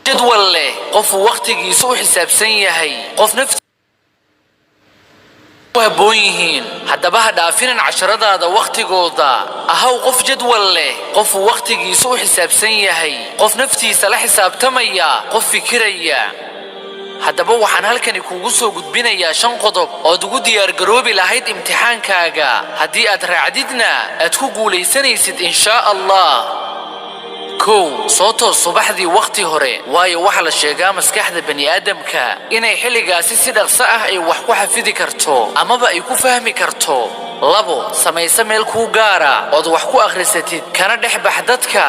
جدول له قف وقتي سوء حساب سيهي قف نفس وهبويهين حتى بعد عفين عشرة هذا وقت جودا أهو قف جدول له قف وقتي سوء حساب سيهي قف نفتي سلا حساب تميا قف فكريا haddaba waxaan halkani kuugu soo gudbinayaa 5 qodob oo ugu diyaar garoobi lahayd imtixaankaaga haddii aad raacdidna aad ku guulaysanaysid insha Allah soo toos subaxdii waqti hore waayo waxa la sheegaa maskaxda bani aadamka inay xilligaasi si dhaqso ah ay wax ku xafidi karto amaba ay ku fahmi karto 2 samaysa meel ku gaara oo wax ku akhrisatid kana dhexbax dadka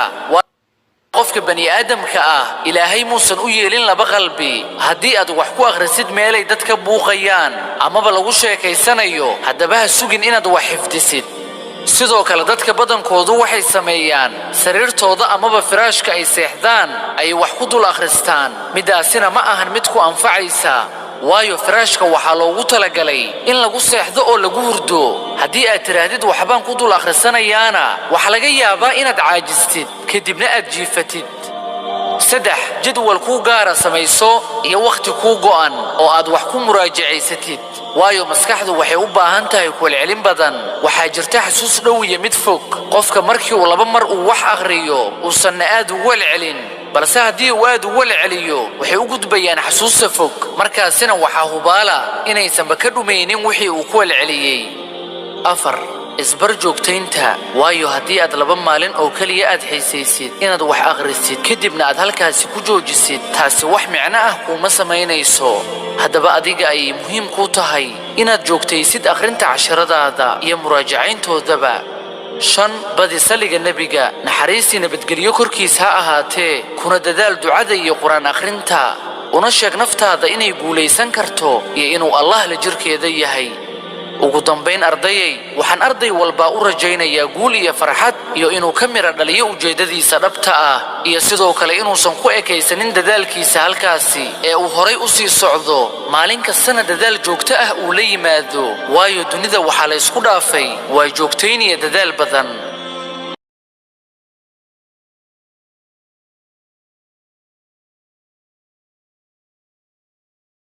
qofka bani aadamka ah ilaahay muusan u yeelin laba qalbi haddii aad wax ku akhrisid meelay dadka buuqayaan amaba lagu sheekaysanayo haddaba ha sugin inaad wax xifdisid sidoo kale dadka badankoodu waxay sameeyaan sariirtooda amaba firaashka ay seexdaan ay wax ku dul akhristaan midaasina ma ahan mid ku anfacaysa waayo firaashka waxaa loogu talagalay in lagu seexdo oo lagu hurdo haddii aad tiraahdid waxbaan ku dul akhrisanayaana waxa laga yaabaa inaad caajistid kadibna aad jiifatid 3 jadwal ku gaara samayso iyo waqti ku go'an oo aad wax ku muraajacaysatid waayo maskaxdu waxay u baahan tahay kulcelin badan waxaa jirta xasuus dhow iyo mid fog qofka markii uu 2 mar uu wax akhriyo uusan aad ugu celcelin balse haddii uu aad ugu celceliyo waxay u gudbayaan xasuusta fog markaasina waxaa hubaala inaysanba ka dhumaynin wixii uu ku celceliyey 4 isbar joogtaynta waayo haddii aad 2 maalin oo kaliya aad xiisaysid inaad wax akhrisid kadibna aad halkaasi ku joojisid taasi wax micno ah kuma samaynayso haddaba adiga ay muhiim ku tahay inaad joogtaysid akhrinta casharadaada iyo muraajacayntoodaba 5 badi saliga nabiga naxariistii nabadgelyo korkiisa ha ahaatee kuna dadaal ducada iyo quraan akhrinta una sheeg naftaada inay guulaysan karto iyo inuu Allah la jirkeeda yahay ugu dambayn ardayay waxaan arday walba u rajaynayaa guul iyo farxad iyo inuu ka mira dhaliyo ujeedadiisa dhabta ah iyo sidoo kale inuusan ku ekaysanin dadaalkiisa halkaasi ee uu horay u sii socdo maalin kastana dadaal joogto ah uu la yimaado waayo dunida waxa la isku dhaafay waa joogtayn iyo dadaal badan